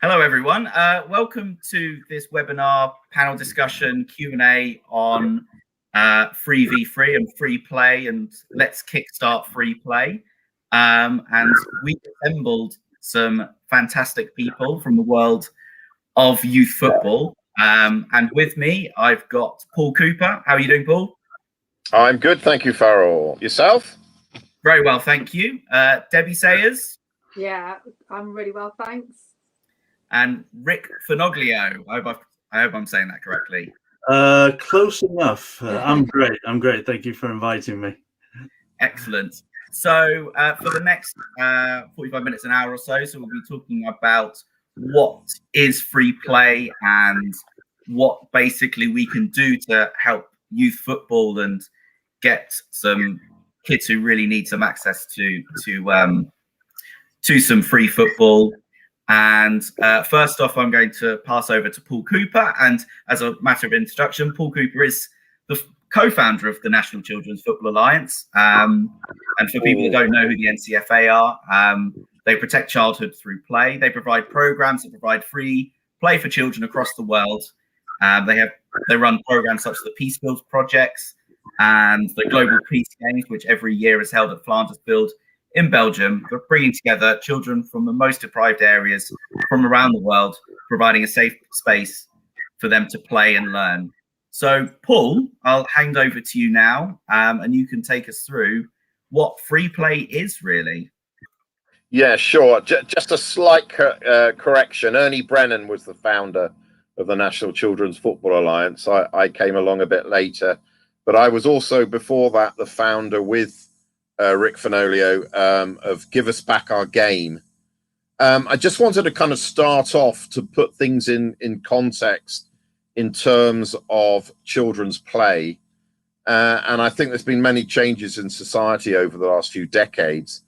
Hello, everyone. Welcome to this webinar panel discussion Q&A on free v free and free play, and let's kickstart free play. And we assembled some fantastic people from the world of youth football. And with me, I've got Paul Cooper. How are you doing, Paul? I'm good, thank you, Farrell. Yourself? Very well, thank you. Debbie Sayers? Yeah, I'm really well, thanks. And Rick Finoglio. I hope I'm saying that correctly. Close enough. I'm great. Thank you for inviting me. Excellent. So for the next 45 minutes, an hour or so, we'll be talking about what is free play and what basically we can do to help youth football and get some kids who really need some access to some free football. And first off, I'm going to pass over to Paul Cooper. And as a matter of introduction, Paul Cooper is the co-founder of the National Children's Football Alliance. And for people who don't know who the NCFA are, they protect childhood through play. They provide programs that provide free play for children across the world. They run programs such as the Peace Build projects and the Global Peace Games, which every year is held at Flanders Field in Belgium, for bringing together children from the most deprived areas from around the world, providing a safe space for them to play and learn. So, Paul, I'll hand over to you now, and you can take us through what free play is really. Yeah, sure. Just a slight correction. Ernie Brennan was the founder of the National Children's Football Alliance. I came along a bit later, but I was also before that the founder with Rick Finoglio of Give Us Back Our Game. I just wanted to kind of start off to put things in context in terms of children's play. And I think there's been many changes in society over the last few decades.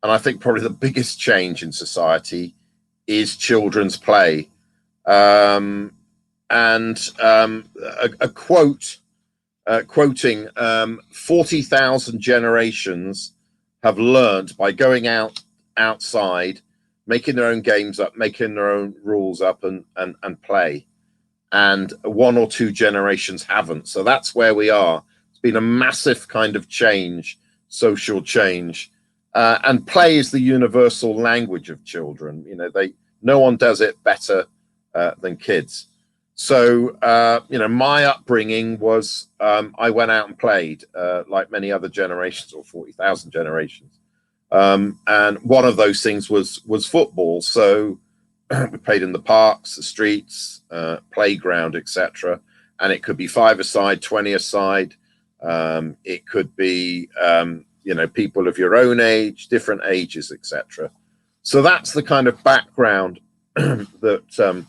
And I think probably the biggest change in society is children's play. A quote quoting 40,000 generations have learned by going outside, making their own games up, making their own rules up and play. And one or two generations haven't. So that's where we are. It's been a massive kind of change, social change. And play is the universal language of children. You know, no one does it better than kids. So, my upbringing was I went out and played like many other generations, or 40,000 generations. And one of those things was football. So we played in the parks, the streets, playground, etc. And it could be 5-a-side, 20-a-side. It could be, people of your own age, different ages, etc. So that's the kind of background that...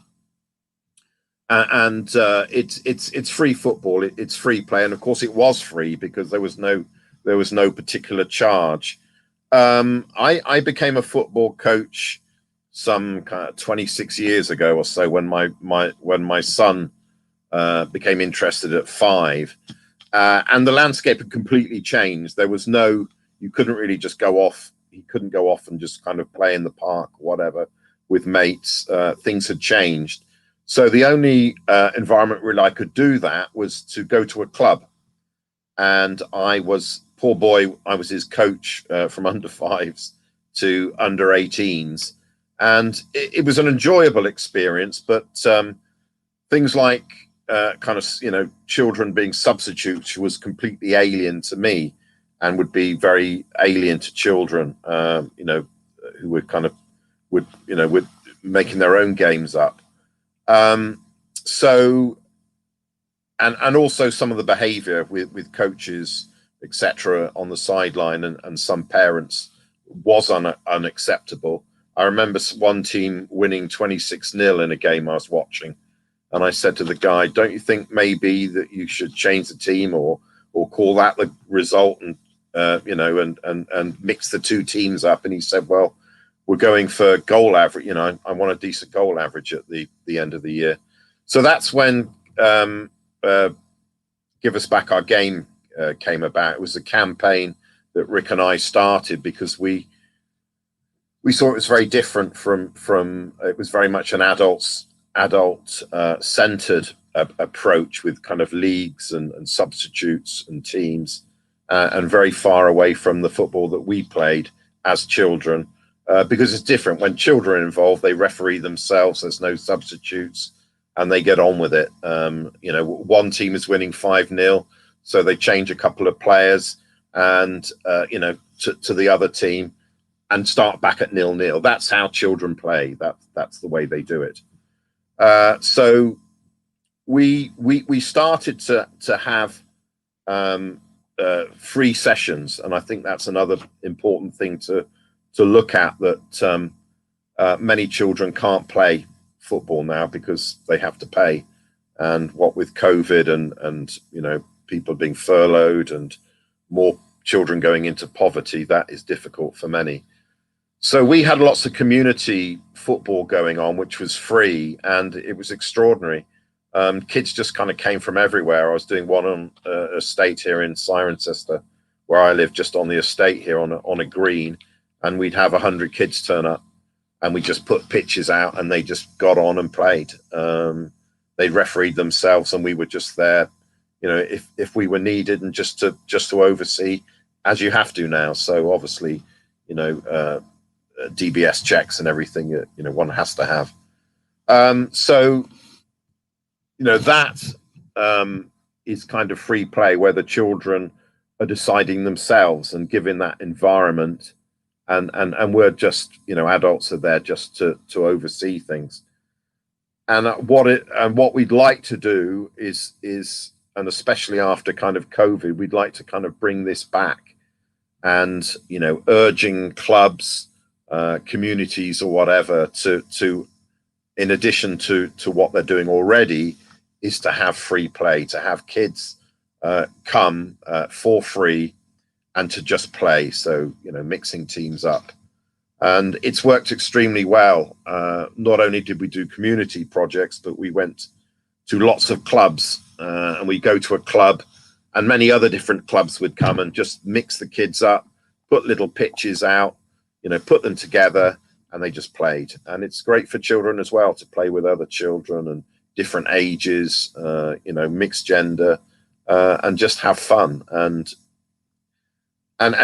it's free football. It's free play, and of course it was free because there was no particular charge. I became a football coach some kind of 26 years ago or so when my son became interested at 5, and the landscape had completely changed. There was you couldn't really just go off. He couldn't go off and just kind of play in the park, whatever, with mates. Things had changed. So the only environment really I could do that was to go to a club. And I was his coach from under 5s to under 18s. And it was an enjoyable experience, but things like children being substitutes was completely alien to me and would be very alien to children, who would making their own games up. And also some of the behavior with coaches, etc., on the sideline and some parents was unacceptable. I remember one team winning 26-0 in a game I was watching, and I said to the guy, "Don't you think maybe that you should change the team or call that the result and mix the two teams up?" And he said, "Well, we're going for goal average. I want a decent goal average at the end of the year." So that's when Give Us Back Our Game came about. It was a campaign that Rick and I started because we we saw it was very different from it was very much an adult centered approach with kind of leagues and substitutes and teams, and very far away from the football that we played as children, because it's different. When children are involved, they referee themselves, there's no substitutes, and they get on with it. You know, one team is winning 5-0, so they change a couple of players and you know, to the other team, and start back at 0-0. That's how children play. That's the way they do it. So we started to have free sessions, and I think that's another important thing to look at, that many children can't play football now because they have to pay, and what with COVID and you know, people being furloughed and more children going into poverty, that is difficult for many. So we had lots of community football going on, which was free, and it was extraordinary. Kids just kind of came from everywhere. I was doing one on estate here in Cirencester, where I live, just on the estate here on a green, and we'd have 100 kids turn up, and we just put pitches out, and they just got on and played. They refereed themselves, and we were just there, you know, if we were needed, and just to oversee, as you have to now. So obviously, you know, DBS checks and everything, you know, one has to have. So, you know, that is kind of free play, where the children are deciding themselves and giving that environment, and we're just, you know, adults are there just to oversee things. And what we'd like to do is, and especially after kind of COVID, we'd like to kind of bring this back, and, you know, urging clubs, communities or whatever to in addition to what they're doing already, is to have free play, to have kids come for free and to just play. So, you know, mixing teams up, and it's worked extremely well. Not only did we do community projects, but we went to lots of clubs, and we go to a club, and many other different clubs would come and just mix the kids up, put little pitches out, you know, put them together, and they just played. And it's great for children as well, to play with other children and different ages, you know, mixed gender, and just have fun and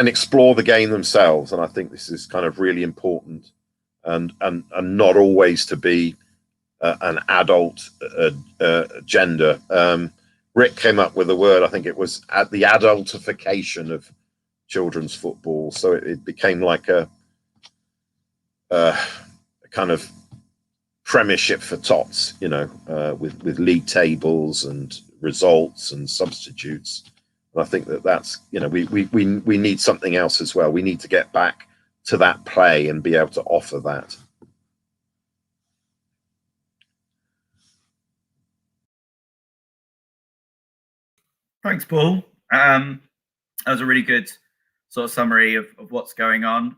explore the game themselves. And I think this is kind of really important, and not always to be an adult gender. Rick came up with a word, I think it was at the adultification of children's football. So it became like a kind of premiership for tots, you know, with league tables and results and substitutes. And I think that's, you know, we need something else as well. We need to get back to that play and be able to offer that. Thanks, Paul. That was a really good sort of summary of what's going on.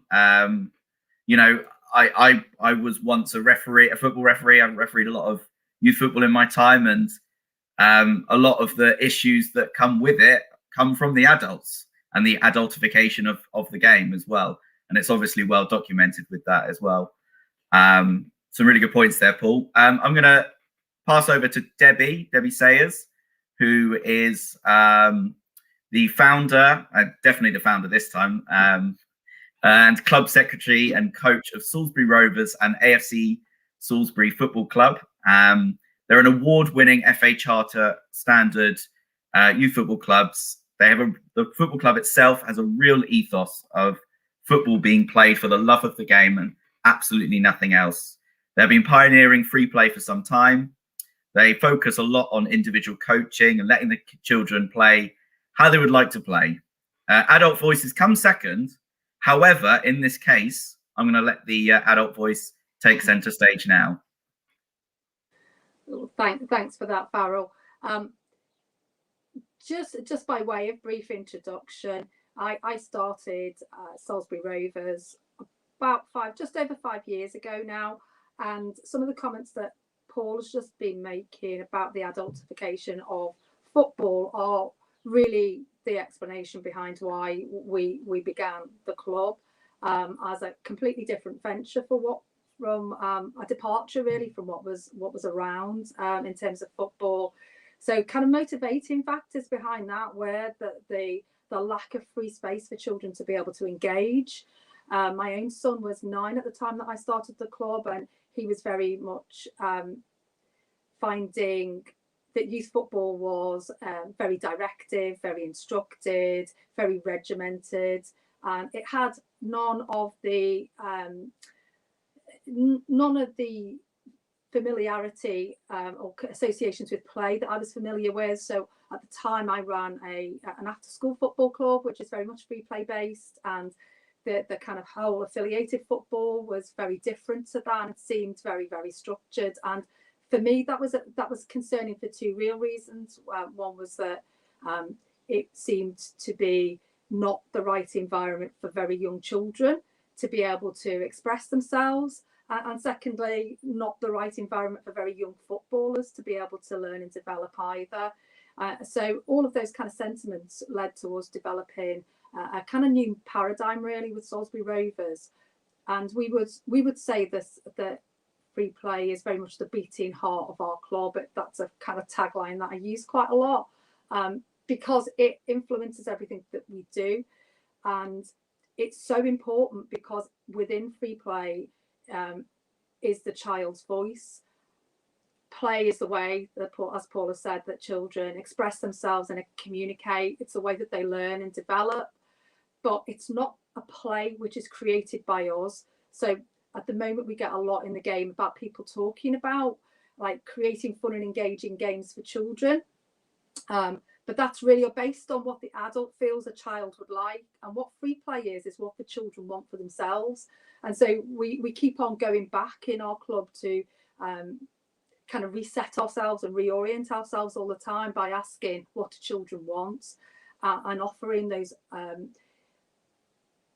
You know, I was once a football referee. I've refereed a lot of youth football in my time, and a lot of the issues that come with it come from the adults and the adultification of the game as well. And it's obviously well documented with that as well. Some really good points there, Paul. I'm going to pass over to Debbie Sayers, who is the founder, definitely the founder this time, and club secretary and coach of Salisbury Rovers and AFC Salisbury Football Club. They're an award-winning FA Charter standard youth football clubs. The football club itself has a real ethos of football being played for the love of the game and absolutely nothing else. They've been pioneering free play for some time. They focus a lot on individual coaching and letting the children play how they would like to play. Adult voices come second. However, in this case, I'm going to let the adult voice take centre stage now. Thanks for that, Farrell. Just by way of brief introduction, I started Salisbury Rovers about just over 5 years ago now, and some of the comments that Paul has just been making about the adultification of football are really the explanation behind why we began the club. as a completely different venture from a departure really from what was around in terms of football. So kind of motivating factors behind that were the lack of free space for children to be able to engage. My own son was 9 at the time that I started the club, and he was very much finding that youth football was very directive, very instructed, very regimented, and it had none of the familiarity or associations with play that I was familiar with. So at the time I ran an after school football club, which is very much free play based, and the kind of whole affiliated football was very different to that, and it seemed very, very structured. And for me, that was concerning for 2 real reasons. One was that it seemed to be not the right environment for very young children to be able to express themselves, and secondly, not the right environment for very young footballers to be able to learn and develop either. So all of those kind of sentiments led to us developing a kind of new paradigm really with Salisbury Rovers, and we would say this, that free play is very much the beating heart of our club. That's a kind of tagline that I use quite a lot, because it influences everything that we do, and it's so important because within free play is the child's voice. Play is the way that, as Paul has said, that children express themselves and communicate. It's the way that they learn and develop, but it's not a play which is created by us. So at the moment we get a lot in the game about people talking about like creating fun and engaging games for children, but that's really based on what the adult feels a child would like, and what free play is what the children want for themselves. And so we keep on going back in our club to kind of reset ourselves and reorient ourselves all the time by asking what do children want, and offering those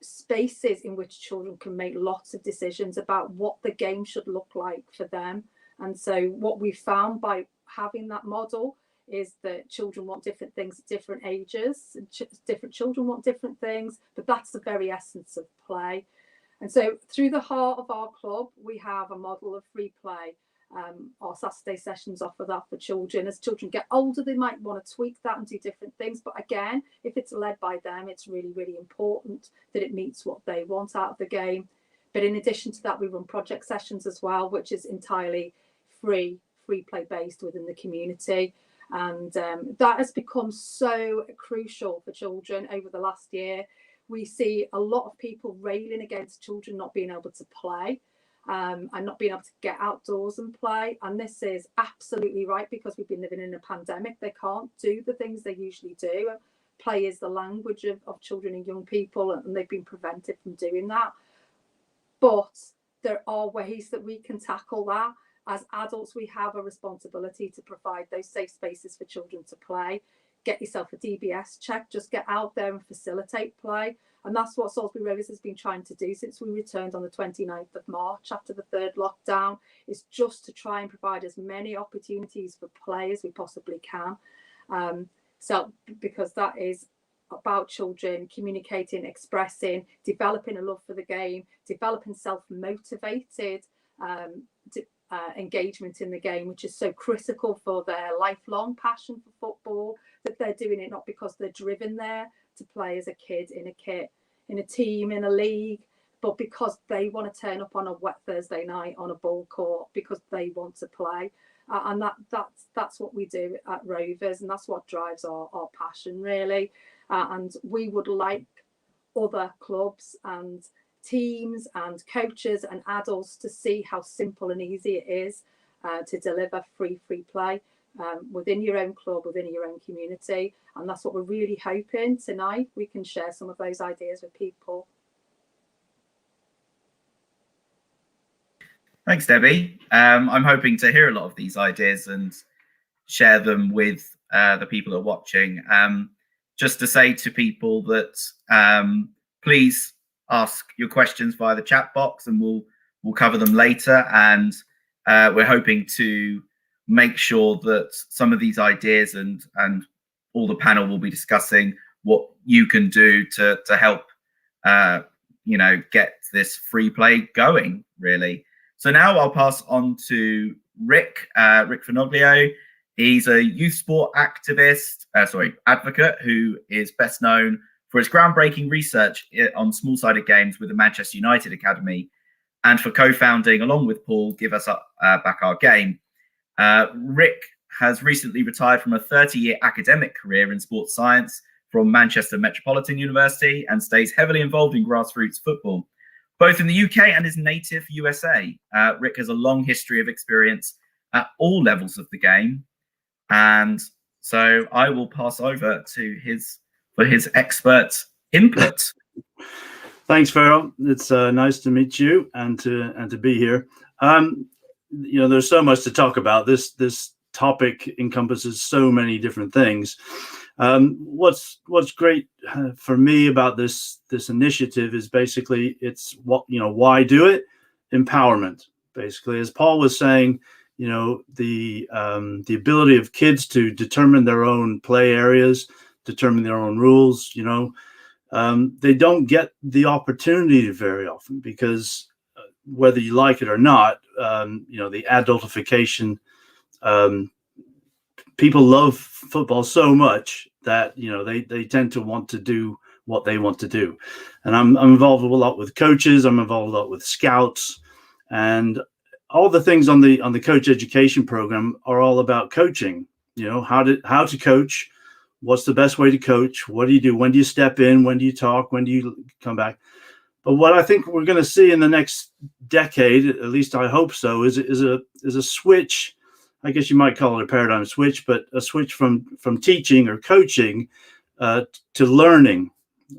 spaces in which children can make lots of decisions about what the game should look like for them. And so what we found by having that model is that children want different things at different ages, and different children want different things, but that's the very essence of play. And so through the heart of our club, we have a model of free play. Our Saturday sessions offer that for children. As children get older, they might want to tweak that and do different things. But again, if it's led by them, it's really, really important that it meets what they want out of the game. But in addition to that, we run project sessions as well, which is entirely free play based within the community. And that has become so crucial for children over the last year. We see a lot of people railing against children not being able to play. And not being able to get outdoors and play. And this is absolutely right, because we've been living in a pandemic. They can't do the things they usually do. Play is the language of children and young people, and they've been prevented from doing that. But there are ways that we can tackle that. As adults, we have a responsibility to provide those safe spaces for children to play. Get yourself a DBS check, just get out there and facilitate play. And that's what Salisbury Rovers has been trying to do since we returned on the 29th of March after the 3rd lockdown, is just to try and provide as many opportunities for play as we possibly can. So because that is about children communicating, expressing, developing a love for the game, developing self-motivated engagement in the game, which is so critical for their lifelong passion for football, that they're doing it not because they're driven there to play as a kid in a kit, in a team, in a league, but because they want to turn up on a wet Thursday night on a ball court because they want to play. And that's what we do at Rovers, and that's what drives our passion really. And we would like other clubs and teams and coaches and adults to see how simple and easy it is to deliver free play within your own club, within your own community. And that's what we're really hoping tonight we can share some of those ideas with people. Thanks, Debbie. I'm hoping to hear a lot of these ideas and share them with the people that are watching. Just to say to people that please ask your questions via the chat box, and we'll cover them later. And we're hoping to make sure that some of these ideas and all the panel will be discussing what you can do to help get this free play going, really. So now I'll pass on to Rick Finoglio. He's a youth sport advocate who is best known for his groundbreaking research on small-sided games with the Manchester United Academy, and for co-founding, along with Paul, Give Us Back Our Game. Rick has recently retired from a 30-year academic career in sports science from Manchester Metropolitan University and stays heavily involved in grassroots football, both in the UK and his native USA. Rick has a long history of experience at all levels of the game. And so I will pass over to his expert input. Thanks, Farrell. It's nice to meet you and to be here. There's so much to talk about. This topic encompasses so many different things. What's great for me about this initiative is basically it's why do it? Empowerment, basically. As Paul was saying, the ability of kids to determine their own play areas, determine their own rules. They don't get the opportunity very often because whether you like it or not, the adultification. People love football so much that they tend to want to do what they want to do, and I'm involved a lot with coaches. I'm involved a lot with scouts, and all the things on the coach education program are all about coaching. How to coach, what's the best way to coach, what do you do, when do you step in, when do you talk, when do you come back. But what I think we're going to see in the next decade, at least I hope so, is a switch. I guess you might call it a paradigm switch, but a switch from teaching or coaching to learning.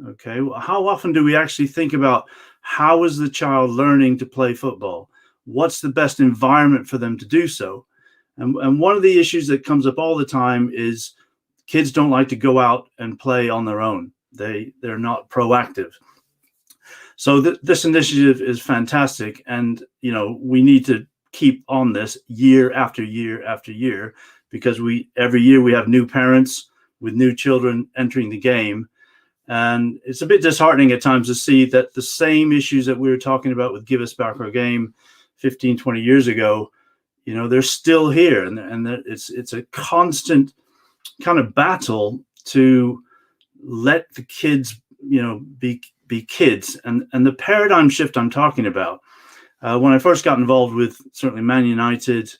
Okay, how often do we actually think about how is the child learning to play football? What's the best environment for them to do so? And one of the issues that comes up all the time is kids don't like to go out and play on their own. They're not proactive. So this initiative is fantastic, and we need to keep on this year after year after year, because every year we have new parents with new children entering the game. And it's a bit disheartening at times to see that the same issues that we were talking about with Give Us Back Our Game 15, 20 years ago, they're still here. And it's a constant kind of battle to let the kids, be kids. And the paradigm shift I'm talking about, when I first got involved with certainly Man United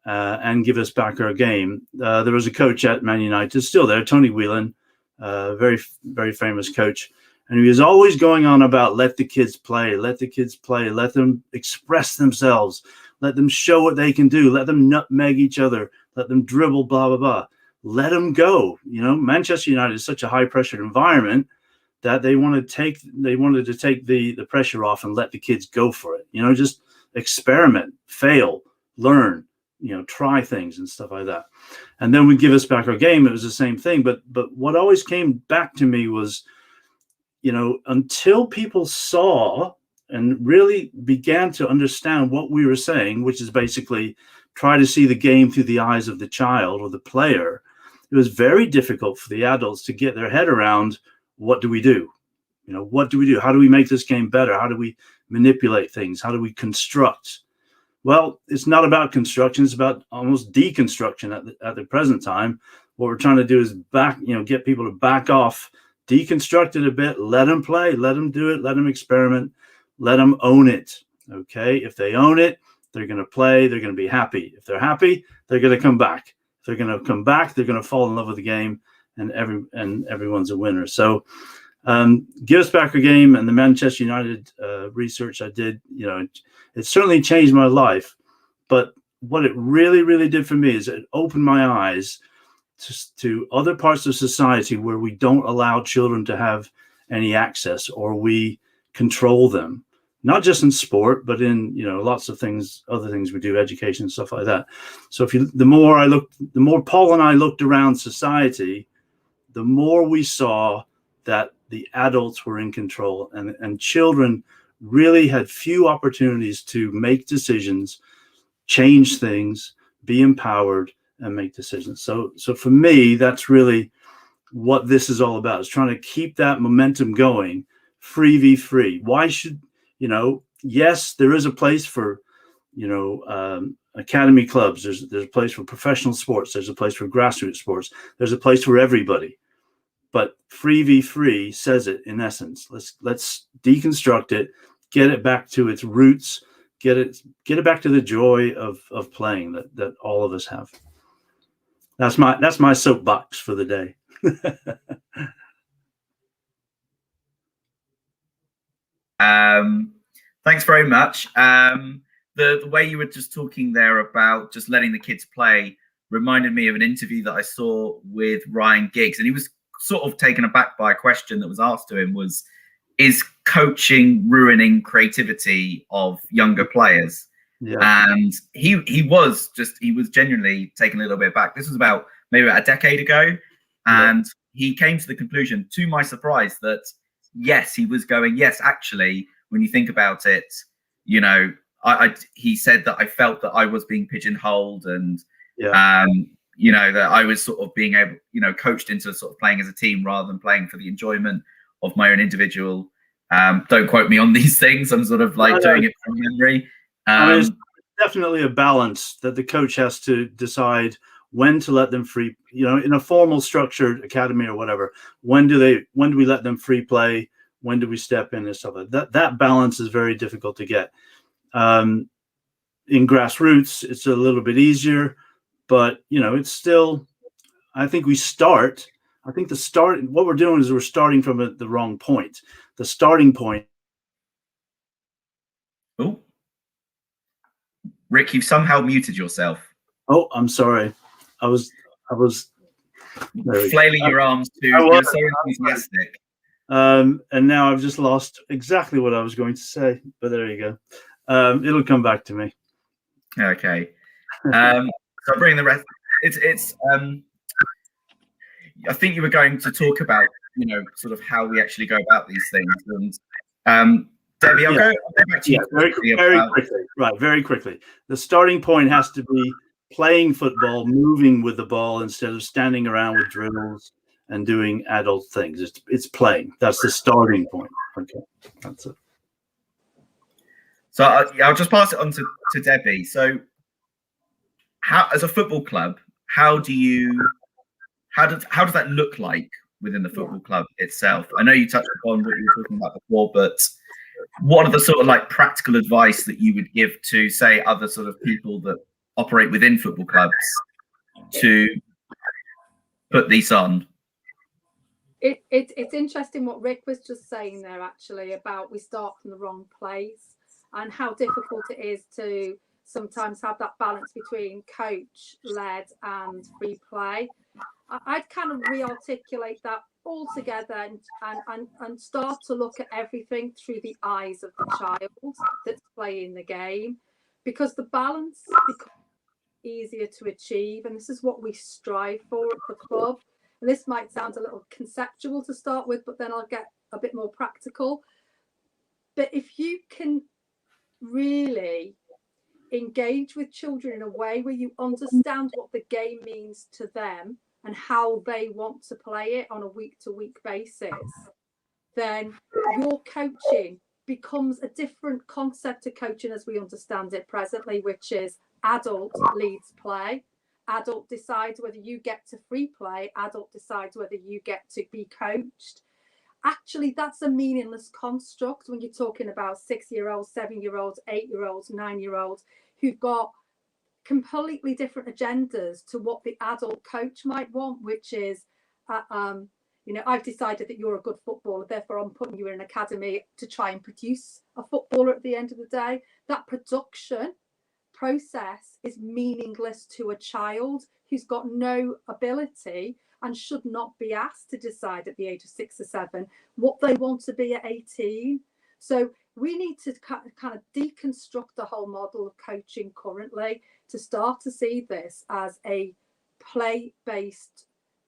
and Give Us Back Our Game, there was a coach at Man United, still there, Tony Whelan, very, very famous coach. And he was always going on about let the kids play, let them express themselves, let them show what they can do, let them nutmeg each other, let them dribble, blah, blah, blah. Let them go. Manchester United is such a high pressure environment that they wanted to take the pressure off and let the kids go for it. Just experiment, fail, learn, try things and stuff like that. And then we Give Us Back Our Game. It was the same thing. But what always came back to me was, until people saw and really began to understand what we were saying, which is basically try to see the game through the eyes of the child or the player, it was very difficult for the adults to get their head around what do we do? What do we do? How do we make this game better? How do we manipulate things? How do we construct? Well, it's not about construction. It's about almost deconstruction at the present time. What we're trying to do is get people to back off, deconstruct it a bit, let them play, let them do it, let them experiment, let them own it. Okay. If they own it, they're going to play, they're going to be happy. If they're happy, they're going to come back. If they're going to come back, they're going to fall in love with the game, and everyone's a winner. So Give Us Back Our Game and the Manchester United research I did, it certainly changed my life. But what it really, really did for me is it opened my eyes to other parts of society where we don't allow children to have any access, or we control them, not just in sport, but in, lots of things, other things we do, education, stuff like that. So the more Paul and I looked around society, the more we saw that the adults were in control, and children really had few opportunities to make decisions, change things, be empowered, and make decisions. So for me, that's really what this is all about, is trying to keep that momentum going free v free. Why should, yes, there is a place for, academy clubs. There's a place for professional sports. There's a place for grassroots sports. There's a place for everybody. But free v free says it in essence. Let's deconstruct it, get it back to its roots, get it back to the joy of playing that all of us have. That's my soapbox for the day. Thanks very much. The way you were just talking there about just letting the kids play reminded me of an interview that I saw with Ryan Giggs, and he was sort of taken aback by a question that was asked to him was, is coaching ruining creativity of younger players? Yeah. And he was genuinely taken a little bit back. This was maybe about a decade ago. And he came to the conclusion, to my surprise, that yes, he was going, yes, actually, when you think about it, he said that I felt that I was being pigeonholed and, that I was sort of being able, coached into sort of playing as a team rather than playing for the enjoyment of my own individual. Don't quote me on these things. I'm sort of doing it from memory. There's definitely a balance that the coach has to decide when to let them free, in a formal structured academy or whatever. When do we let them free play? When do we step in and stuff like that? That balance is very difficult to get. In grassroots, it's a little bit easier, but it's still, I think what we're doing is we're starting from the wrong point. The starting point. Oh, Rick, you've somehow muted yourself. Oh, I'm sorry. I was flailing your arms too. You're so enthusiastic. And now I've just lost exactly what I was going to say, but there you go. It'll come back to me. Okay. So bring the rest. It's I think you were going to talk about, sort of how we actually go about these things. And Debbie, I'll go back to you very quickly. Right, very quickly. The starting point has to be playing football, moving with the ball instead of standing around with drills and doing adult things. It's playing. That's the starting point. Okay, that's it. So I'll just pass it on to Debbie. So, how, as a football club, how does that look like within the football club itself? I know you touched upon what you were talking about before, but what are the sort of practical advice that you would give to, say, other sort of people that operate within football clubs to put these on? It's interesting what Rick was just saying there, actually, about we start from the wrong place and how difficult it is to sometimes have that balance between coach-led and free play. I'd kind of re-articulate that all together and start to look at everything through the eyes of the child that's playing the game, because the balance becomes easier to achieve, and this is what we strive for at the club. And this might sound a little conceptual to start with, but then I'll get a bit more practical. But if you can really engage with children in a way where you understand what the game means to them and how they want to play it on a week-to-week basis, then your coaching becomes a different concept to coaching as we understand it presently, which is adult leads play. Adult decides whether you get to free play. Adult decides whether you get to be coached. Actually, that's a meaningless construct when you're talking about 6-year-olds, 7-year-olds, 8-year-olds, 9-year-olds who've got completely different agendas to what the adult coach might want, which is, I've decided that you're a good footballer, therefore I'm putting you in an academy to try and produce a footballer at the end of the day. That production process is meaningless to a child who's got no ability and should not be asked to decide at the age of 6 or 7 what they want to be at 18. So we need to kind of deconstruct the whole model of coaching currently to start to see this as a play-based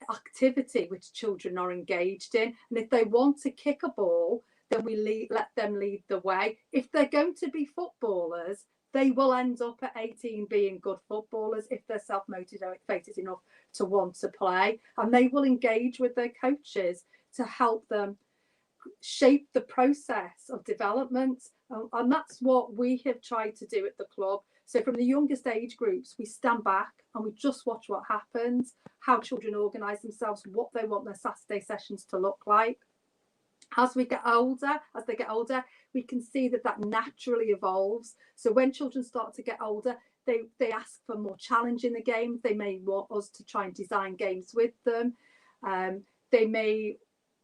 activity which children are engaged in. And if they want to kick a ball, then we let them lead the way. If they're going to be footballers, they will end up at 18 being good footballers if they're self-motivated enough to want to play, and they will engage with their coaches to help them shape the process of development. And that's what we have tried to do at the club. So from the youngest age groups, we stand back and we just watch what happens, how children organise themselves, what they want their Saturday sessions to look like. As they get older, we can see that naturally evolves. So when children start to get older, they ask for more challenge in the game. They may want us to try and design games with them. They may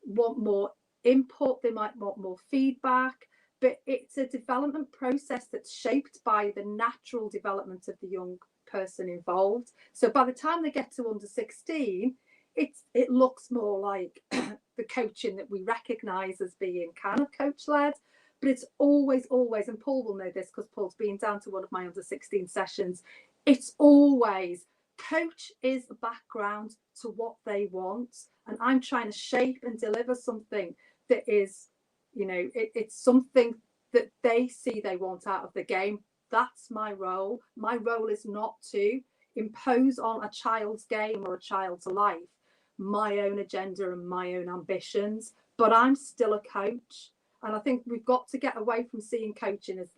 want more input. They might want more feedback. But it's a development process that's shaped by the natural development of the young person involved. So by the time they get to under 16, it looks more like the coaching that we recognise as being kind of coach-led, but it's always, and Paul will know this because Paul's been down to one of my under 16 sessions, it's always coach is the background to what they want, and I'm trying to shape and deliver something that is, it's something that they see they want out of the game. That's my role. My role is not to impose on a child's game or a child's life my own agenda and my own ambitions, but I'm still a coach. And I think we've got to get away from seeing coaching as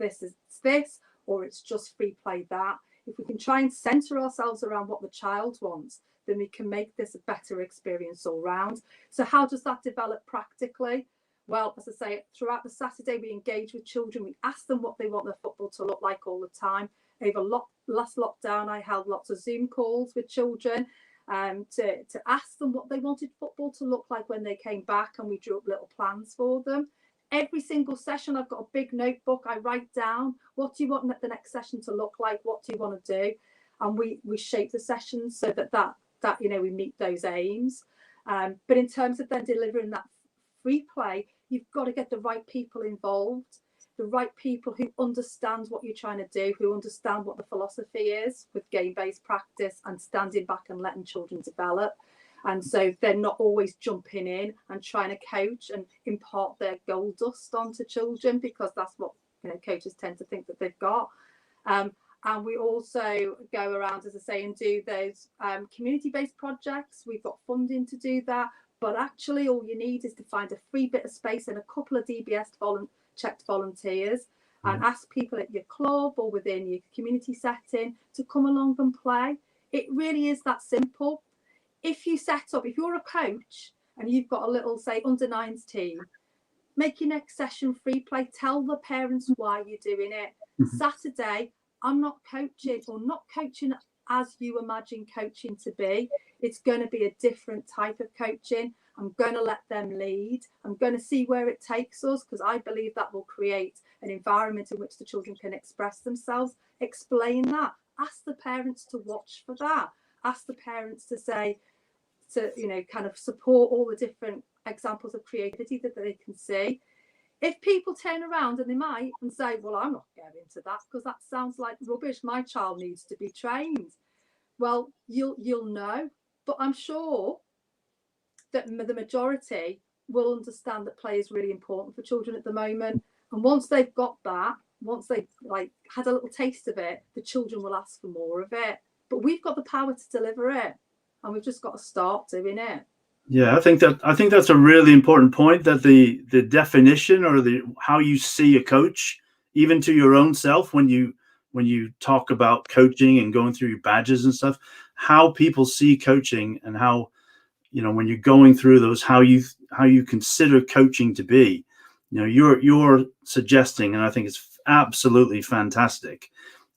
this, or it's just free play that. If we can try and centre ourselves around what the child wants, then we can make this a better experience all round. So how does that develop practically? Well, as I say, throughout the Saturday, we engage with children. We ask them what they want their football to look like all the time. Over last lockdown, I held lots of Zoom calls with children to ask them what they wanted football to look like when they came back, and we drew up little plans for them. Every single session, I've got a big notebook. I write down, what do you want the next session to look like? What do you want to do? And we shape the sessions so that we meet those aims. But in terms of then delivering that free play, you've got to get the right people involved, the right people who understand what you're trying to do, who understand what the philosophy is with game-based practice and standing back and letting children develop. And so they're not always jumping in and trying to coach and impart their gold dust onto children, because that's what coaches tend to think that they've got. And we also go around, as I say, and do those community-based projects. We've got funding to do that, but actually all you need is to find a free bit of space and a couple of DBS checked volunteers, and ask people at your club or within your community setting to come along and play. It really is that simple. If you're a coach and you've got a little, say, under 9s team, make your next session free play. Tell the parents why you're doing it. Saturday, I'm not coaching as you imagine coaching to be. It's going to be a different type of coaching. I'm going to let them lead. I'm going to see where it takes us, because I believe that will create an environment in which the children can express themselves. Explain that. Ask the parents to watch for that. Ask the parents to say, kind of support all the different examples of creativity that they can see. If people turn around and they might and say, well, I'm not going into that because that sounds like rubbish, my child needs to be trained. Well, you'll know, but I'm sure that the majority will understand that play is really important for children at the moment. And once they've got that, once they've had a little taste of it, the children will ask for more of it. But we've got the power to deliver it, and we've just got to start doing it. Yeah, I think that's a really important point, that the definition or how you see a coach, even to your own self, when you talk about coaching and going through your badges and stuff, how people see coaching, and how, when you're going through those, how you consider coaching to be. You're suggesting, and I think it's absolutely fantastic,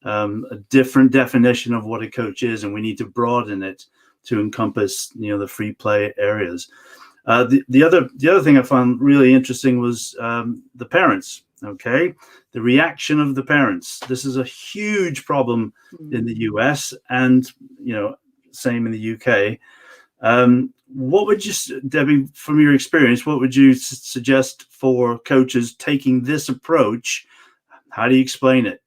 a different definition of what a coach is, and we need to broaden it to encompass the free play areas. The other thing I found really interesting was the parents. Okay, the reaction of the parents. This is a huge problem in the US, and same in the UK. What would you, Debbie, from your experience, what would you suggest for coaches taking this approach? How do you explain it?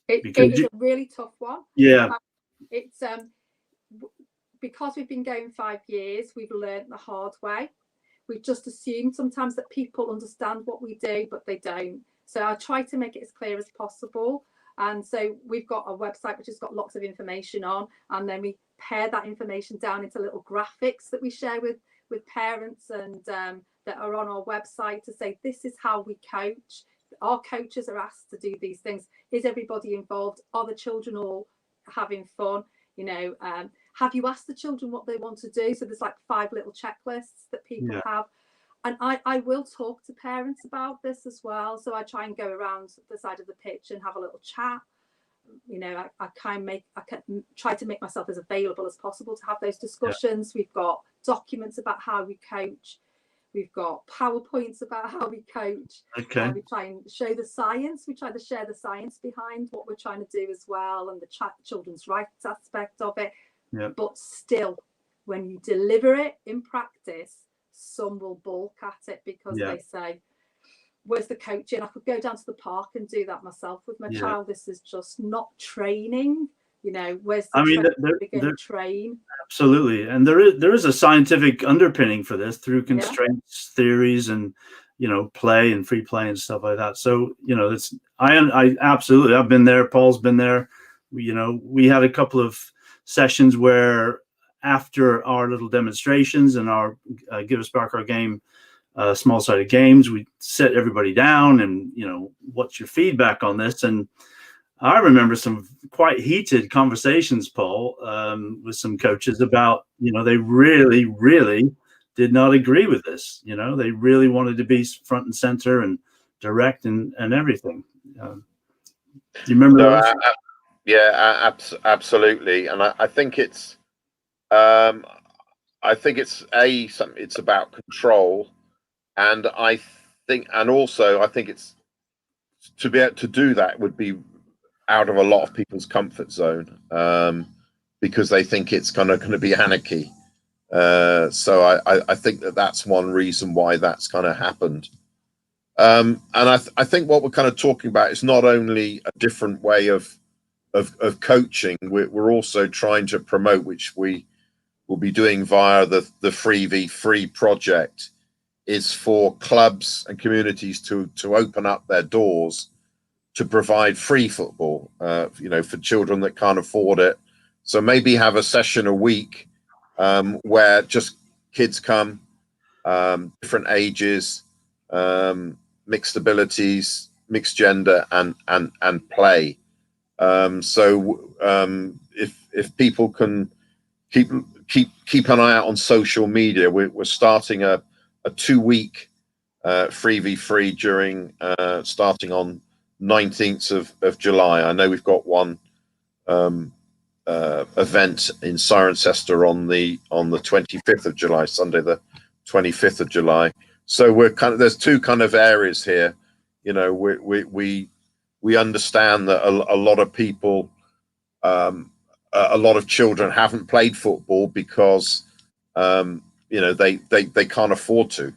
It's a really tough one. Yeah. It's because we've been going 5 years, we've learned the hard way. We've just assumed sometimes that people understand what we do, but they don't. So I try to make it as clear as possible. And so we've got a website which has got lots of information on, and then we pare that information down into little graphics that we share with parents and that are on our website to say, this is how we coach. Our coaches are asked to do these things. Is everybody involved? Are the children all having fun? You know, have you asked the children what they want to do? So there's like 5 little checklists that people have. And I will talk to parents about this as well. So I try and go around the side of the pitch and have a little chat. You know, I can try to make myself as available as possible to have those discussions. We've got documents about how we coach. We've got PowerPoints about how we coach. Okay. We try and show the science. We try to share the science behind what we're trying to do as well, and the children's rights aspect of it. Yeah. But still, when you deliver it in practice, some will balk at it because they say, where's the coaching? I could go down to the park and do that myself with my child. This is just not training. You know, where's the train? Absolutely. And there is a scientific underpinning for this through constraints theories and, you know, play and free play and stuff like that. So, you know, I absolutely, I've been there. Paul's been there. We had a couple of sessions where after our little demonstrations and our Give Us Back Our Game, small-sided games, we sit everybody down and, you know, what's your feedback on this? And I remember some quite heated conversations, Paul, with some coaches about, you know, they really, really did not agree with this. You know, they really wanted to be front and center and direct and everything. Do you remember those? Yeah, absolutely. And I think it's, it's about control. And I think it's, to be able to do that would be out of a lot of people's comfort zone, because they think it's going to be anarchy. So I think that's one reason why that's kind of happened. And I think what we're kind of talking about is not only a different way of coaching. We're also trying to promote, which we will be doing via the Free v Free project, is for clubs and communities to open up their doors to provide free football, you know, for children that can't afford it. So maybe have a session a week where just kids come, different ages, mixed abilities, mixed gender, and play. So if people can keep an eye out on social media, we're starting a 2-week Free v Free during starting on 19th of July. I know we've got one event in Cirencester on the 25th of July, Sunday the 25th of July. So there's 2 kind of areas here. You know, we understand that a lot of people, a lot of children haven't played football because you know, they can't afford to.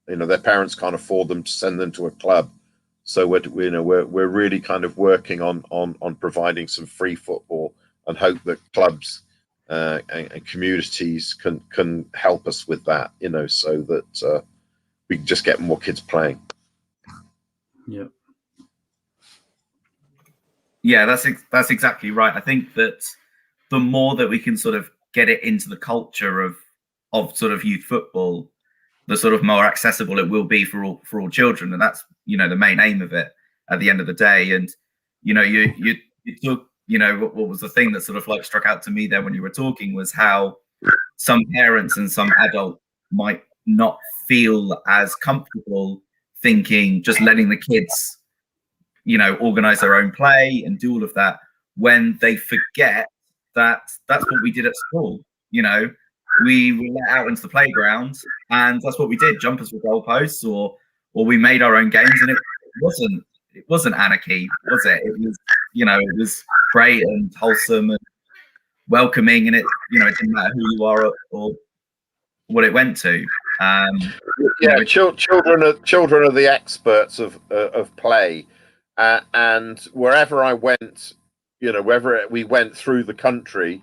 You know, their parents can't afford them to send them to a club. So we're really kind of working on providing some free football, and hope that clubs and communities can help us with that. You know, so that we can just get more kids playing. Yeah. Yeah, that's exactly right. I think that the more that we can sort of get it into the culture of sort of youth football, the sort of more accessible it will be for all children, and that's, you know, the main aim of it at the end of the day. And you know, you took, you know, what was the thing that sort of like struck out to me there when you were talking was how some parents and some adults might not feel as comfortable thinking just letting the kids, you know, organize their own play and do all of that, when they forget that that's what we did at school. You know, we were let out into the playground and that's what we did, jumpers for goalposts, or we made our own games, and it wasn't anarchy, was it? It was, you know, it was great and wholesome and welcoming, and it, you know, it didn't matter who you are or what it went to. Yeah, children are the experts of play, and wherever I went, you know, wherever we went through the country,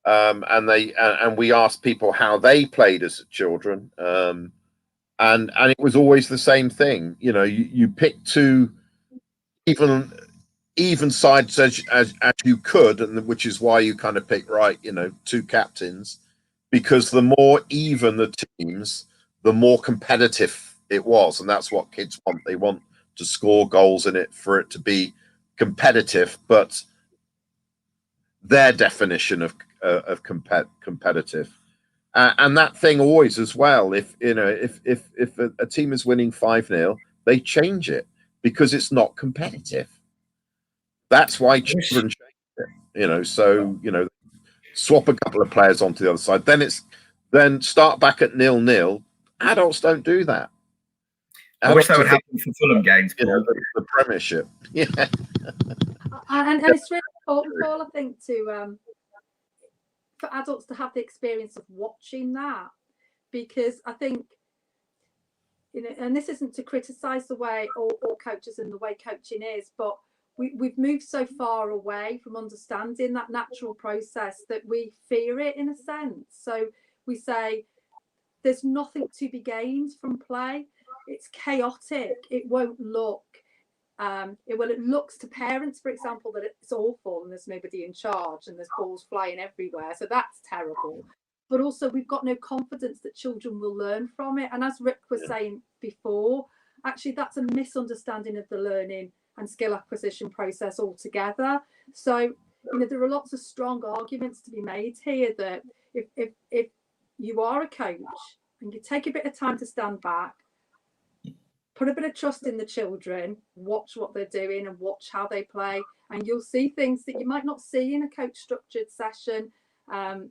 and we asked people how they played as children, and it was always the same thing. You know, you pick 2 even sides as you could, and which is why you kind of pick, right, you know, 2 captains, because the more even the teams, the more competitive it was. And that's what kids want. They want to score goals in it, for it to be competitive, but their definition of competitive. And that thing always as well, if a team is winning 5-0, they change it because it's not competitive. That's why children change it, so swap a couple of players onto the other side, then start back at 0-0. Adults don't do that. I wish that would happen for Fulham games, Paul. The Premiership. Yeah. And it's really important, Paul, I think, for adults to have the experience of watching that, because I think, and this isn't to criticise the way all coaches and the way coaching is, but we've moved so far away from understanding that natural process that we fear it, in a sense. So we say there's nothing to be gained from play. It's chaotic. It won't look. It looks to parents, for example, that it's awful and there's nobody in charge and there's balls flying everywhere. So that's terrible. But also we've got no confidence that children will learn from it. And as Rick was saying before, actually that's a misunderstanding of the learning and skill acquisition process altogether. So, there are lots of strong arguments to be made here that if you are a coach and you take a bit of time to stand back, put a bit of trust in the children, watch what they're doing and watch how they play, and you'll see things that you might not see in a coach structured session. And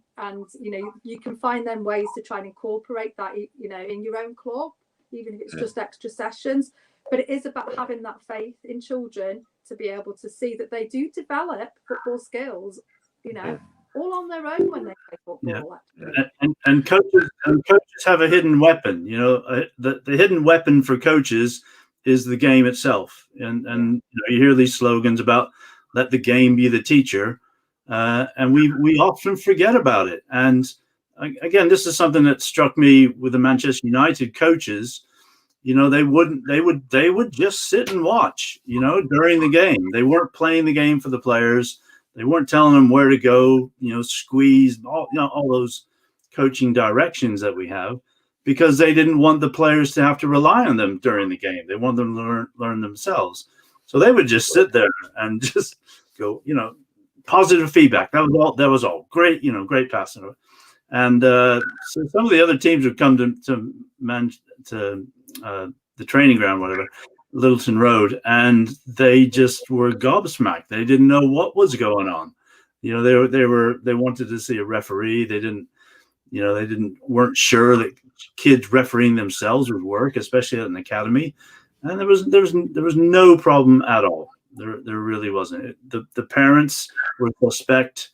you can find then ways to try and incorporate that in your own club, even if it's just extra sessions. But it is about having that faith in children to be able to see that they do develop football skills, all on their own when they play football. Yeah. And coaches have a hidden weapon. The hidden weapon for coaches is the game itself. And you hear these slogans about let the game be the teacher, and we often forget about it. And again, this is something that struck me with the Manchester United coaches. They would just sit and watch, during the game. They weren't playing the game for the players. They weren't telling them where to go, squeeze, all those coaching directions that we have, because they didn't want the players to have to rely on them during the game. They want them to learn themselves. So they would just sit there and just go, positive feedback. That was all great, great passing. And so some of the other teams would come to the training ground, whatever, Littleton Road, and they just were gobsmacked. They didn't know what was going on. They wanted to see a referee. They weren't sure that kids refereeing themselves would work, especially at an academy. And there was no problem at all. There really wasn't. The parents were suspect,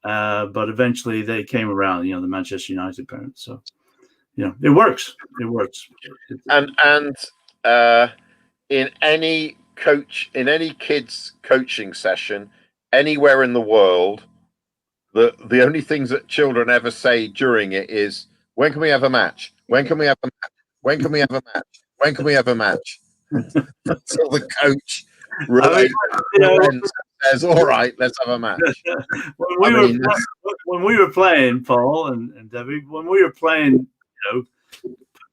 but eventually they came around. The Manchester United parents. So it works. It works. And in any kids coaching session anywhere in the world, the only things that children ever say during it is, when can we have a match? When can we have a match? When can we have a match? When can we have a match? Until the coach says, all right, let's have a match. When we were playing, Paul and Debbie, when we were playing,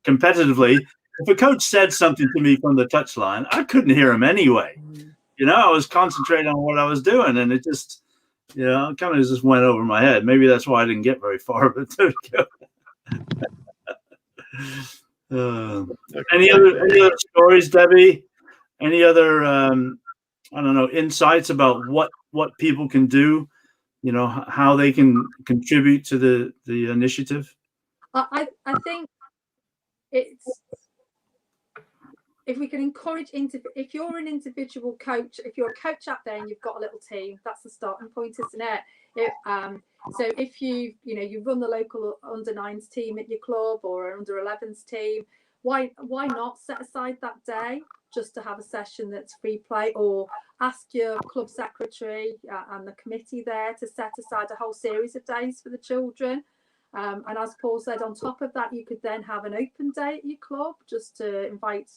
competitively, if a coach said something to me from the touchline, I couldn't hear him anyway. I was concentrating on what I was doing, and it just, kind of just went over my head. Maybe that's why I didn't get very far. But there we go. Any other stories, Debbie? Any other insights about what people can do? How they can contribute to the initiative. I think it's, if we can encourage if you're an individual coach, if you're a coach out there and you've got a little team, that's the starting point, isn't it? So if you run the local under-9s team at your club or an under-11s team, why not set aside that day just to have a session that's free play, or ask your club secretary and the committee there to set aside a whole series of days for the children. And as Paul said, on top of that, you could then have an open day at your club just to invite,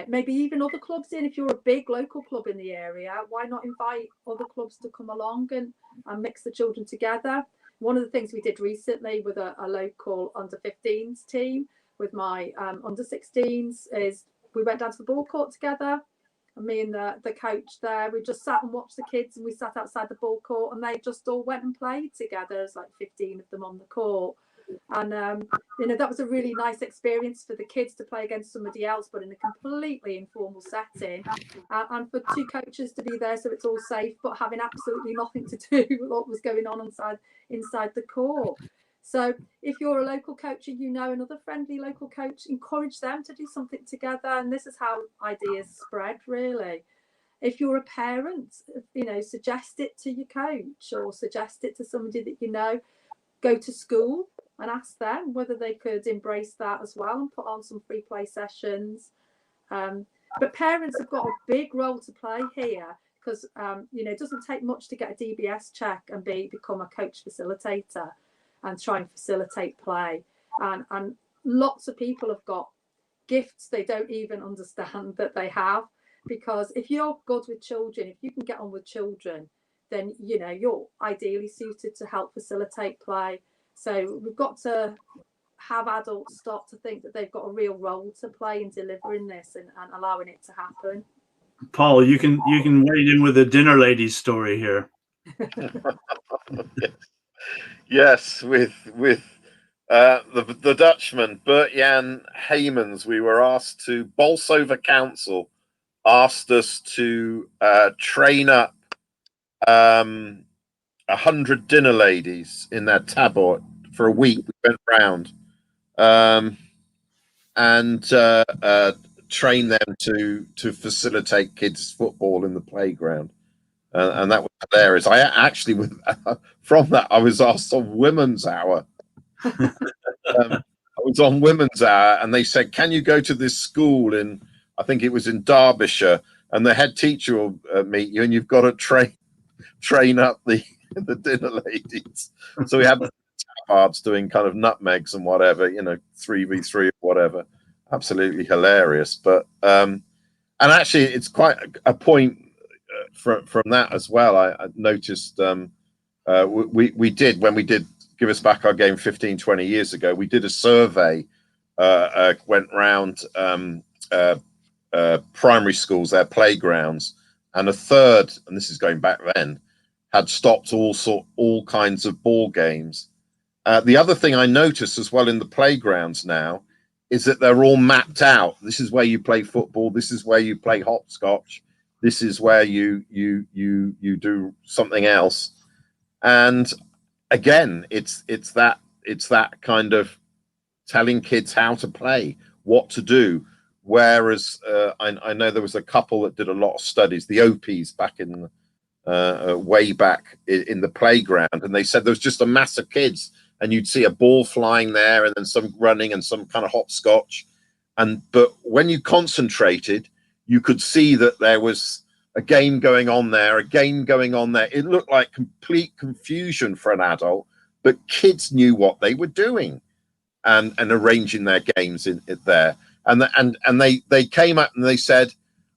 maybe even other clubs in. If you're a big local club in the area, why not invite other clubs to come along and mix the children together? One of the things we did recently with a local under-15s team with my under 16s is we went down to the ball court together. And me and the coach there, we just sat and watched the kids, and we sat outside the ball court, and they just all went and played together. There's like 15 of them on the court. And, that was a really nice experience for the kids to play against somebody else, but in a completely informal setting. And for two coaches to be there, so it's all safe, but having absolutely nothing to do with what was going on inside the court. So if you're a local coach and you know another friendly local coach, encourage them to do something together. And this is how ideas spread, really. If you're a parent, suggest it to your coach or suggest it to somebody that you know. Go to school and ask them whether they could embrace that as well and put on some free play sessions. But parents have got a big role to play here because, it doesn't take much to get a DBS check and become a coach facilitator and try and facilitate play. And lots of people have got gifts they don't even understand that they have, because if you're good with children, if you can get on with children, then you're ideally suited to help facilitate play. So we've got to have adults start to think that they've got a real role to play in delivering this and allowing it to happen. Paul, you can wade in with a dinner ladies story here. Yes, with the Dutchman Bert-Jan Heymans, we were asked to, Bolsover Council asked us to train up 100 dinner ladies in their tabor for a week. We went round and train them to facilitate kids' football in the playground. And that was hilarious. I actually, from that, I was asked on Women's Hour. I was on Women's Hour, and they said, "Can you go to this school in, I think it was in Derbyshire, and the head teacher will meet you, and you've got to train up the dinner ladies." So we had tabards doing kind of nutmegs and whatever, 3v3 or whatever. Absolutely hilarious. But and actually, it's quite a point. From that as well, I noticed we did, when we did Give Us Back Our Game 15-20 years ago, we did a survey, went round primary schools, their playgrounds, and a third, and this is going back then, had stopped all kinds of ball games. The other thing I noticed as well in the playgrounds now is that they're all mapped out. This is where you play football. This is where you play hopscotch. This is where you do something else. And again, it's that kind of telling kids how to play, what to do. Whereas I know there was a couple that did a lot of studies, the OPs back in way back in the playground, and they said there was just a mass of kids, and you'd see a ball flying there, and then some running and some kind of hopscotch. But when you concentrated, you could see that there was a game going on there, a game going on there. It looked like complete confusion for an adult, but kids knew what they were doing and arranging their games in there. And they came up and they said,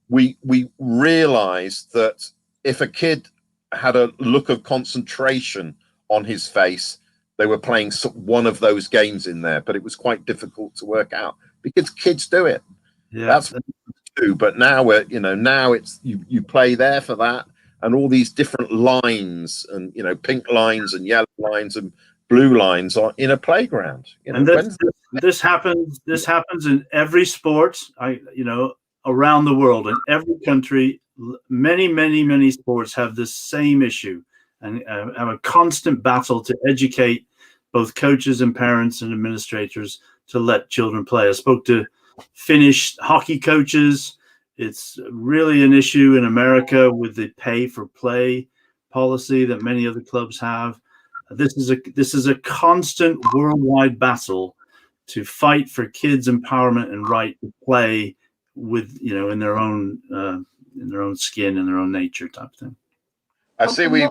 we realized that if a kid had a look of concentration on his face, they were playing one of those games in there, but it was quite difficult to work out because kids do it. Yeah, that's what we do. But now now it's you play there for that, and all these different lines, and pink lines and yellow lines and blue lines are in a playground. And this happens in every sport, around the world, in every country. Many sports have this same issue, and have a constant battle to educate both coaches and parents and administrators to let children play. I spoke to Finnish hockey coaches. It's really an issue in America with the pay for play policy that many other clubs have. This is a constant worldwide battle to fight for kids' empowerment and right to play with in their own skin and their own nature type thing. I see we've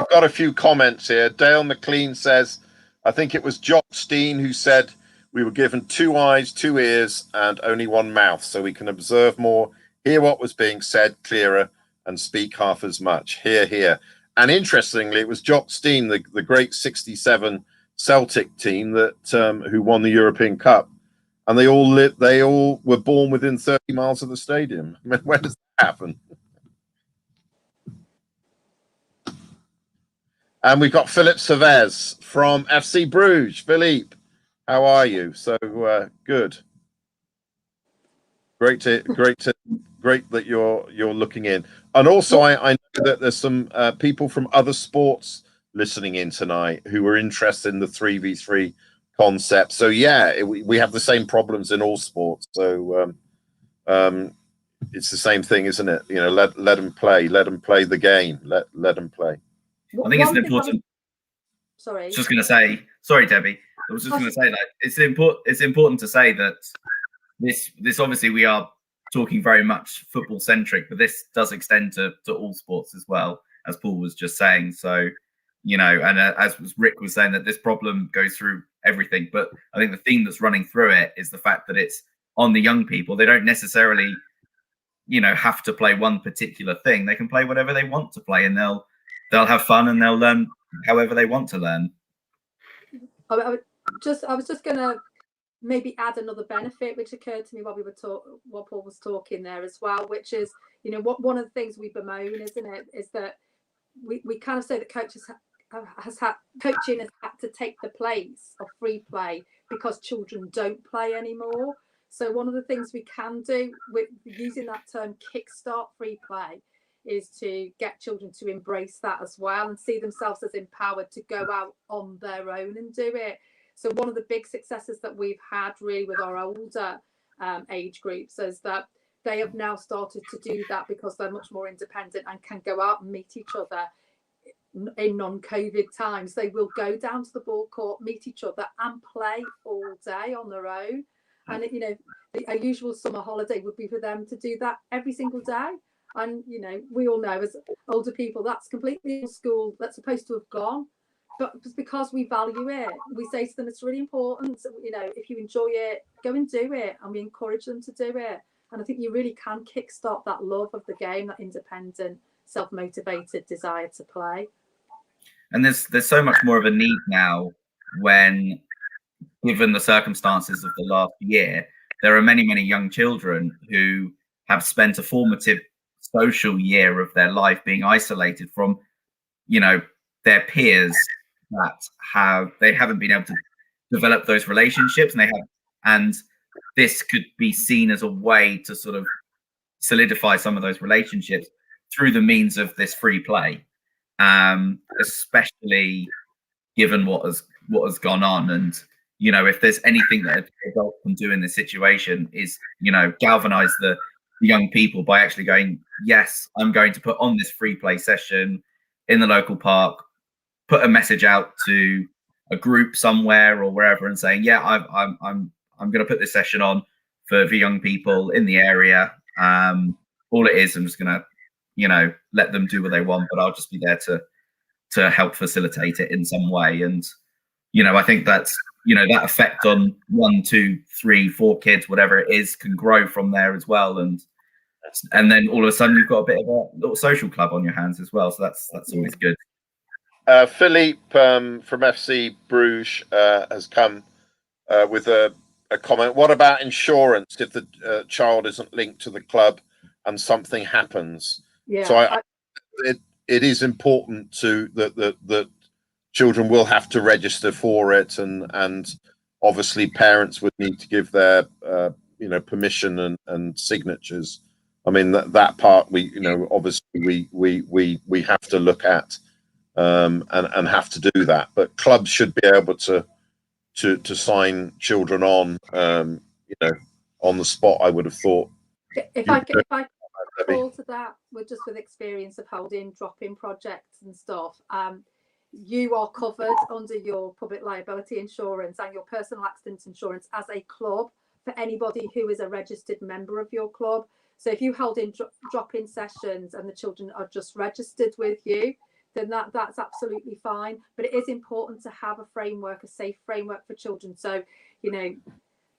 got a few comments here. Dale McLean says, I think it was Jock Steen who said we were given 2 eyes, 2 ears, and only 1 mouth, so we can observe more, hear what was being said clearer, and speak half as much. Hear, hear. And interestingly, it was Jock Steen, the great '67 Celtic team that who won the European Cup, and they all were born within 30 miles of the stadium. I mean, when does that happen? And we've got Philippe Savez from FC Bruges. Philippe, how are you? So good. Great that you're looking in. And also, I know that there's some people from other sports listening in tonight who are interested in the 3v3 concept. So yeah, we have the same problems in all sports. So it's the same thing, isn't it? You know, let them play the game. Let them play. I think it's an important. Sorry. I was just going to say, sorry, Debbie. I was just going to say that it's important to say that this obviously we are talking very much football centric, but this does extend to all sports as well, as Paul was just saying. So, you know, and as Rick was saying, that this problem goes through everything. But I think the theme that's running through it is the fact that it's on the young people. They don't necessarily, you know, have to play one particular thing. They can play whatever they want to play, and they'll have fun and they'll learn however they want to learn. I was just going to maybe add another benefit which occurred to me while Paul was talking there as well, which is, you know, one of the things we bemoan, isn't it, is that we kind of say that coaching has had to take the place of free play because children don't play anymore. So one of the things we can do with using that term kickstart free play is to get children to embrace that as well and see themselves as empowered to go out on their own and do it. So one of the big successes that we've had really with our older age groups is that they have now started to do that because they're much more independent and can go out and meet each other in non-COVID times. They will go down to the ball court, meet each other and play all day on their own. And, you know, a usual summer holiday would be for them to do that every single day. And, you know, we all know as older people, that's completely in school, that's supposed to have gone. But because we value it, we say to them, it's really important. So, you know, if you enjoy it, go and do it. And we encourage them to do it. And I think you really can kickstart that love of the game, that independent, self-motivated desire to play. And there's so much more of a need now when, given the circumstances of the last year, there are many, many young children who have spent a formative social year of their life being isolated from, you know, their peers that they haven't been able to develop those relationships, and this could be seen as a way to sort of solidify some of those relationships through the means of this free play, especially given what has gone on. And, you know, if there's anything that adults can do in this situation is, you know, galvanize the young people by actually going, yes, I'm going to put on this free play session in the local park, put a message out to a group somewhere or wherever and saying, yeah, I'm going to put this session on for young people in the area. All it is, I'm just going to, you know, let them do what they want, but I'll just be there to help facilitate it in some way. And, you know, I think that's, you know, that effect on 1, 2, 3, 4 kids, whatever it is, can grow from there as well. And then all of a sudden you've got a bit of a little social club on your hands as well. So that's always good. Philippe from FC Bruges has come with a comment. What about insurance if the child isn't linked to the club and something happens? Yeah. So it is important that children will have to register for it, and obviously parents would need to give their you know, permission and signatures. I mean that part we, you know, obviously we have to look at and have to do that. But clubs should be able to sign children on, you know, on the spot. I would have thought. If I call to that, with experience of holding drop-in projects and stuff, you are covered under your public liability insurance and your personal accident insurance as a club for anybody who is a registered member of your club. So if you hold in drop-in sessions and the children are just registered with you, then that's absolutely fine. But it is important to have a framework, a safe framework for children. So, you know,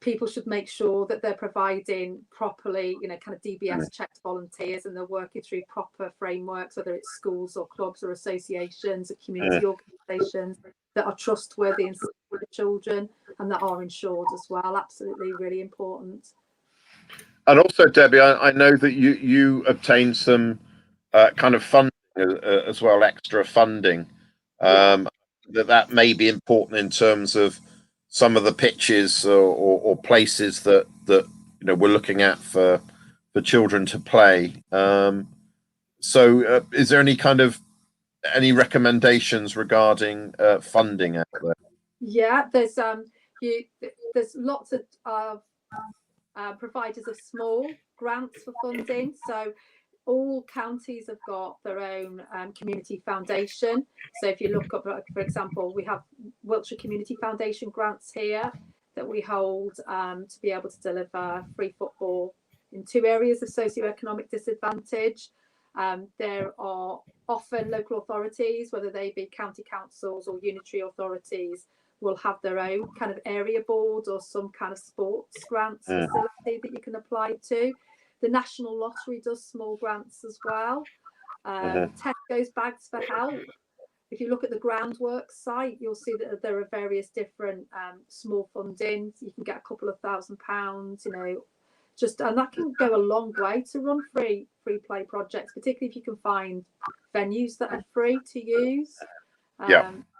people should make sure that they're providing properly, you know, kind of DBS checked volunteers, and they're working through proper frameworks, whether it's schools or clubs or associations or community organisations that are trustworthy and safe for the children. and that are insured as well. Absolutely, really important. And also, Debbie, I know that you obtained some kind of funding as well, extra funding. That may be important in terms of some of the pitches or places that we're looking at for children to play. So, is there any recommendations regarding funding out there? Yeah, there's lots of providers of small grants for funding. So all counties have got their own community foundation. So if you look up, for example, we have Wiltshire Community Foundation grants here that we hold to be able to deliver free football in 2 areas of socioeconomic disadvantage. There are often local authorities, whether they be county councils or unitary authorities, will have their own kind of area board or some kind of sports grants facility that you can apply to. The National Lottery does small grants as well. Tesco's Bags for Help. If you look at the Groundworks site, you'll see that there are various different small fundings. You can get a couple of £1,000s, and that can go a long way to run free play projects, particularly if you can find venues that are free to use.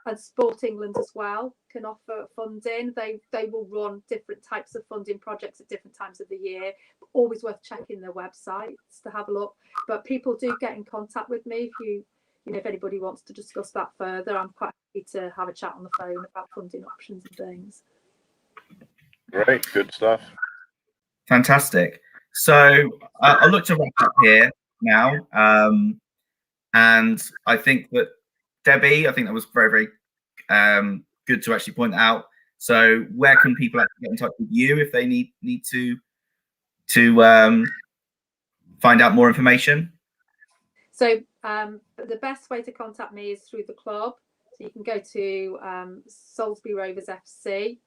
And Sport England as well can offer funding. They will run different types of funding projects at different times of the year. Always worth checking their websites to have a look. But people do get in contact with me if anybody wants to discuss that further. I'm quite happy to have a chat on the phone about funding options and things. Great, good stuff. Fantastic. So I'll look to wrap up here now. And I think that Debbie, I think that was very, very good to actually point out. So where can people actually get in touch with you if they need to find out more information? So the best way to contact me is through the club. So you can go to Salisbury Rovers FC.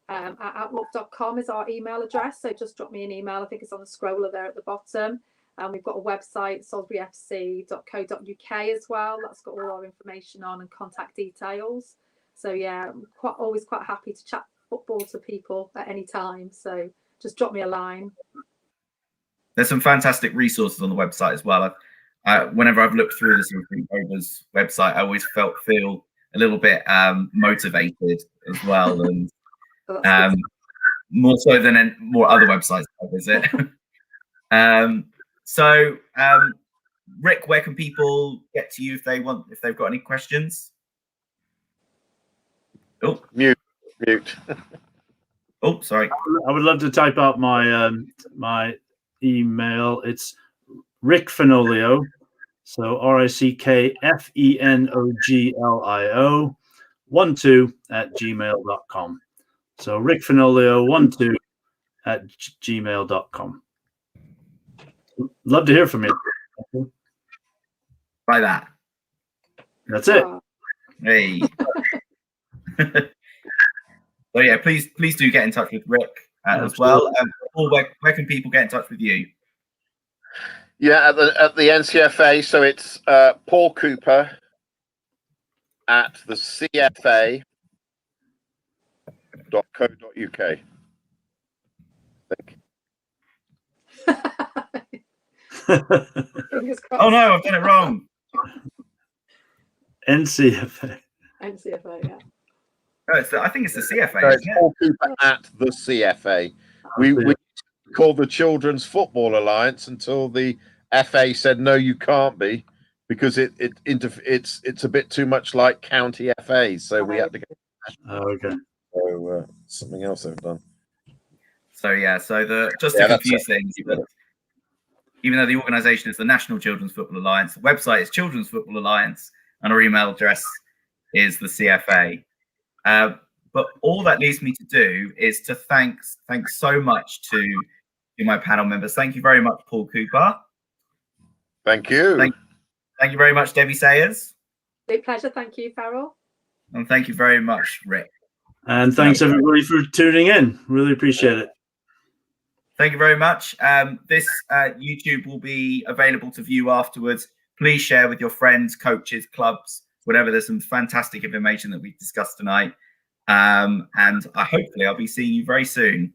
At outlook.com is our email address. So just drop me an email. I think it's on the scroller there at the bottom. And we've got a website, salisburyfc.co.uk as well. That's got all our information on and contact details. So yeah, I'm always quite happy to chat football to people at any time. So just drop me a line. There's some fantastic resources on the website as well. Whenever I've looked through the Salisbury Rovers website, I always feel a little bit motivated as well, and more so than more other websites I visit. So, Rick, where can people get to you if they've got any questions? Oh, mute. Oh, sorry. I would love to type out my my email. It's Rick Fenoglio, so RickFenoglio 12@gmail.com. So Rick Fenoglio 12@gmail.com. Love to hear from you. By that. That's it. Hey. So yeah, please do get in touch with Rick as well. Paul, where can people get in touch with you? Yeah, at the NCFA. So it's Paul Cooper at the CFA.co.uk. Oh no, I've done it wrong. NCFA. NCFA, yeah. Oh, I think it's the CFA. No, it's Paul Cooper at the CFA. We called the Children's Football Alliance until the FA said no, you can't be, because it's a bit too much like county FAs. So we had to get. Oh, okay. So something else they've done. So yeah, to confuse things, even though the organisation is the National Children's Football Alliance, the website is Children's Football Alliance, and our email address is the CFA. But all that leaves me to do is to thank so much to my panel members. Thank you very much, Paul Cooper. Thank you. Thank you very much, Debbie Sayers. Great pleasure. Thank you, Farrell. And thank you very much, Rick. And thanks everybody for tuning in. Really appreciate it. Thank you very much. This YouTube will be available to view afterwards. Please share with your friends, coaches, clubs, whatever. There's some fantastic information that we discussed tonight. And hopefully I'll be seeing you very soon.